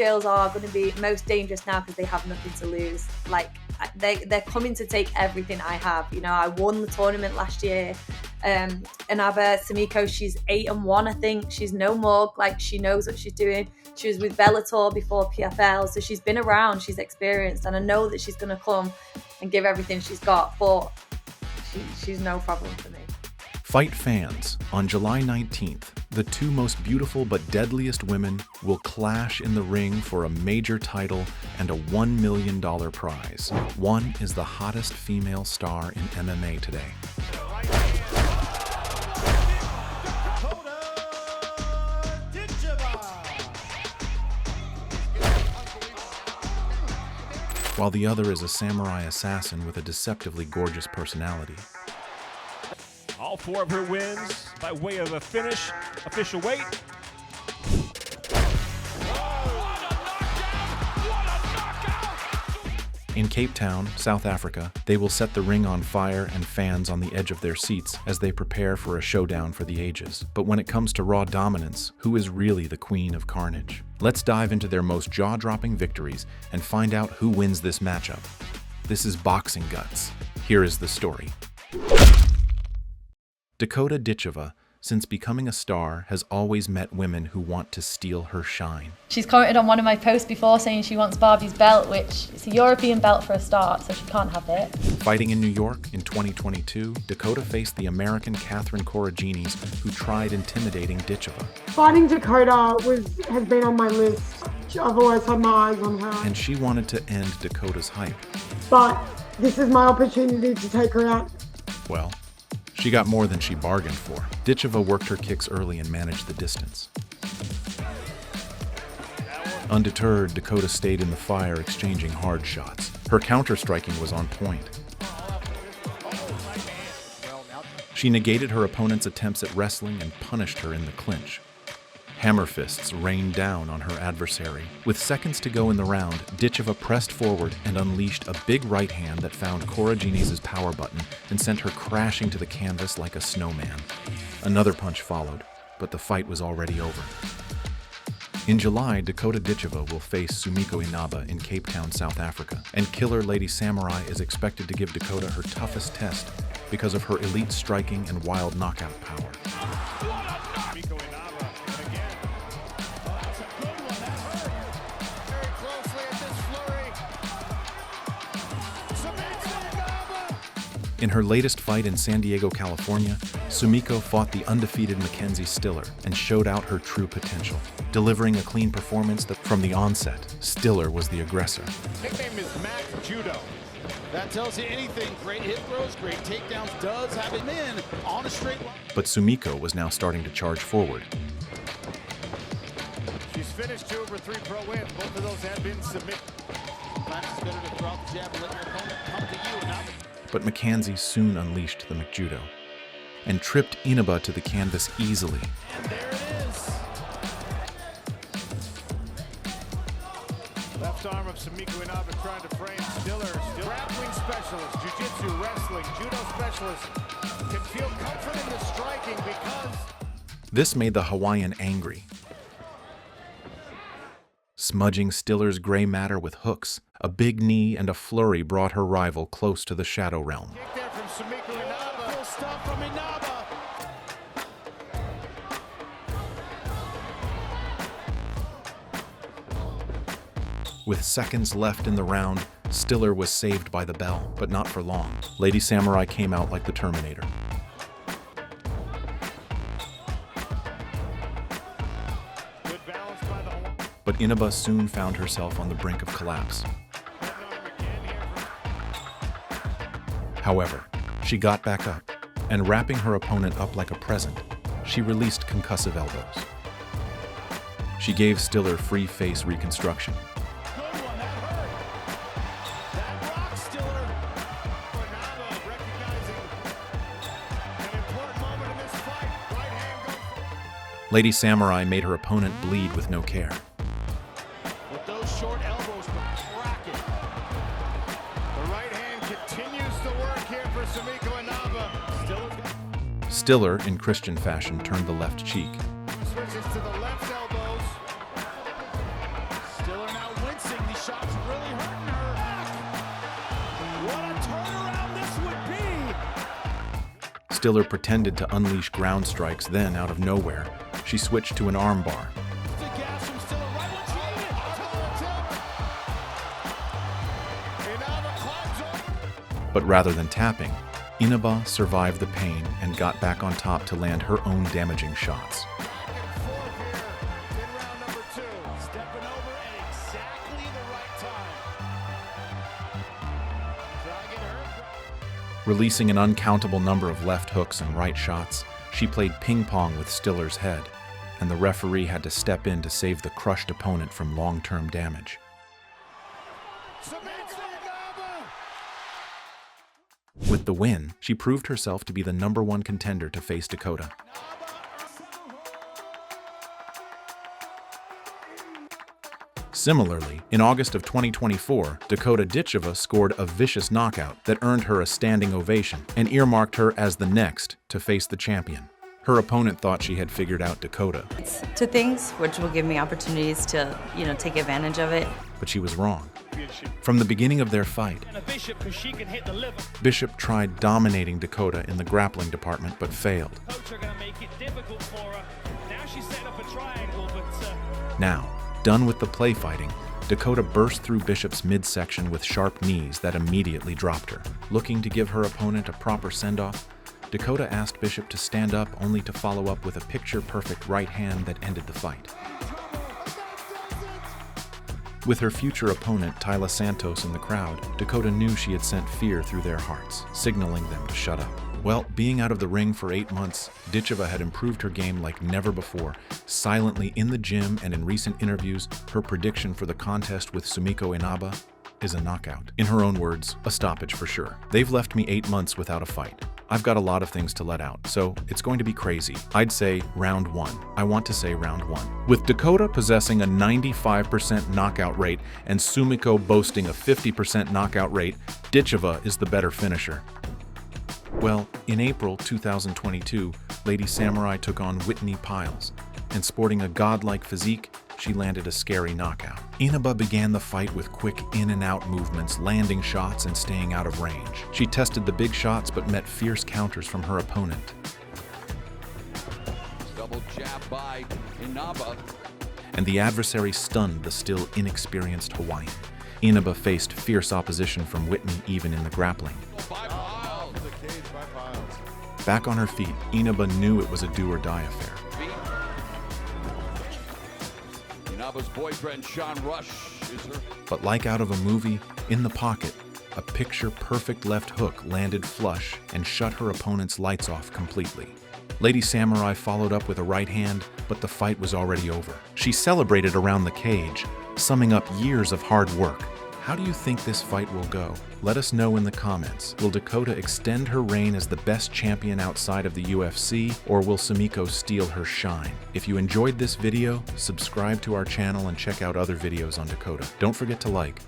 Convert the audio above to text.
girls are going to be most dangerous now because they have nothing to lose. Like, they're coming to take everything I have. You know, I won the tournament last year. Inaba, Sumiko, she's 8-1, I think. She's no mug. Like, she knows what she's doing. She was with Bellator before PFL, so she's been around, she's experienced, and I know that she's going to come and give everything she's got, but she's no problem for me. Fight fans, on July 19th, the two most beautiful but deadliest women will clash in the ring for a major title and a $1 million prize. One is the hottest female star in MMA today. Dakota Ditcheva. While the other is a samurai assassin with a deceptively gorgeous personality. All 4 of her wins by way of a finish, official weight. In Cape Town, South Africa, they will set the ring on fire and fans on the edge of their seats as they prepare for a showdown for the ages. But when it comes to raw dominance, who is really the queen of carnage? Let's dive into their most jaw-dropping victories and find out who wins this matchup. This is Boxing Guts. Here is the story. Dakota Ditcheva, since becoming a star, has always met women who want to steal her shine. She's commented on one of my posts before saying she wants Barbie's belt, which is a European belt for a start, so she can't have it. Fighting in New York in 2022, Dakota faced the American Catherine Coraginis, who tried intimidating Ditcheva. Fighting Dakota has been on my list. I've always had my eyes on her. And she wanted to end Dakota's hype. But this is my opportunity to take her out. Well, she got more than she bargained for. Ditcheva worked her kicks early and managed the distance. Undeterred, Dakota stayed in the fire, exchanging hard shots. Her counter-striking was on point. She negated her opponent's attempts at wrestling and punished her in the clinch. Hammer fists rained down on her adversary. With seconds to go in the round, Ditcheva pressed forward and unleashed a big right hand that found Coraginis' power button and sent her crashing to the canvas like a snowman. Another punch followed, but the fight was already over. In July, Dakota Ditcheva will face Sumiko Inaba in Cape Town, South Africa, and killer Lady Samurai is expected to give Dakota her toughest test because of her elite striking and wild knockout power. In her latest fight in San Diego, California, Sumiko fought the undefeated Mackenzie Stiller and showed out her true potential, delivering a clean performance that from the onset, Stiller was the aggressor. Nickname is Mac Judo. That tells you anything. Great hip throws, great takedowns, does have him in on a straight line. But Sumiko was now starting to charge forward. She's finished 2 of her 3 pro wins. Both of those have been submitted. It's better to throw out the jab and let your opponent come to you. Now But Mackenzie soon unleashed the McJudo and tripped Inaba to the canvas easily. and there it is. Left arm of Sumiko Inaba trying to frame Stiller. Still grappling specialist, jiu-jitsu, wrestling, judo specialist. Can feel comfort in the striking because This made the Hawaiian angry, smudging Stiller's gray matter with hooks. A big knee and a flurry brought her rival close to the shadow realm. kick there from Sumiko Inaba. Full stop from Inaba. With seconds left in the round, Stiller was saved by the bell, but not for long. Lady Samurai came out like the Terminator. Good balance by the Hawaiian. But Inaba soon found herself on the brink of collapse. However, she got back up, and wrapping her opponent up like a present, she released concussive elbows. She gave Stiller free face reconstruction. Good one, that hurt. That rocked Stiller. Inaba recognizing an important moment in this fight. Right hand goes. Lady Samurai made her opponent bleed with no care. With those short elbows, but cracking. The right hand continues to work here for Sumiko Inaba. Stiller, in Christian fashion, turned the left cheek. Switches to the left elbows. Still shot's really hurting her. What a turnaround this would be. Stiller pretended to unleash ground strikes, then, out of nowhere, she switched to an armbar. To gas from Stiller right when she needed it. Inaba climbs over. But rather than tapping, Inaba survived the pain and got back on top to land her own damaging shots. Back and forth here in round number 2. Stepping over at exactly the right time. Dragging her. Releasing an uncountable number of left hooks and right shots, she played ping pong with Stiller's head, and the referee had to step in to save the crushed opponent from long-term damage. Sumiko Inaba. With the win, she proved herself to be the #1 contender to face Dakota. Similarly, in August of 2024, Dakota Ditcheva scored a vicious knockout that earned her a standing ovation and earmarked her as the next to face the champion. Her opponent thought she had figured out Dakota, To things which will give me opportunities to, take advantage of it. but she was wrong. From the beginning of their fight, And a Bishop, because she can hit the liver. Bishop tried dominating Dakota in the grappling department but failed. Coach are going to make it difficult for her. Now she's setting up a triangle, but Now, done with the play fighting, Dakota burst through Bishop's midsection with sharp knees that immediately dropped her. Looking to give her opponent a proper send-off, Dakota asked Bishop to stand up only to follow up with a picture-perfect right hand that ended the fight. With her future opponent, Tyla Santos, in the crowd, Dakota knew she had sent fear through their hearts, signaling them to shut up. Well, being out of the ring for 8 months, Ditcheva had improved her game like never before. Silently in the gym and in recent interviews, her prediction for the contest with Sumiko Inaba is a knockout. In her own words, a stoppage for sure. They've left me 8 months without a fight. I've got a lot of things to let out, so it's going to be crazy. I'd say round 1. I want to say round 1. With Dakota possessing a 95% knockout rate and Sumiko boasting a 50% knockout rate, Ditcheva is the better finisher. Well, in April 2022, Lady Samurai took on Whitney Piles, and sporting a godlike physique, she landed a scary knockout. Inaba began the fight with quick in and out movements, landing shots and staying out of range. She tested the big shots but met fierce counters from her opponent. Double jab by Inaba. And the adversary stunned the still inexperienced Hawaiian. Inaba faced fierce opposition from Whitney even in the grappling. By Piles. The cage by Piles. Back on her feet, Inaba knew it was a do-or-die affair. Inaba's boyfriend, Sean Rush, is her. But like out of a movie, in the pocket, a picture-perfect left hook landed flush and shut her opponent's lights off completely. Lady Samurai followed up with a right hand, but the fight was already over. She celebrated around the cage, summing up years of hard work. How do you think this fight will go? Let us know in the comments. Will Dakota extend her reign as the best champion outside of the UFC, or will Sumiko steal her shine? If you enjoyed this video, subscribe to our channel and check out other videos on Dakota. Don't forget to like,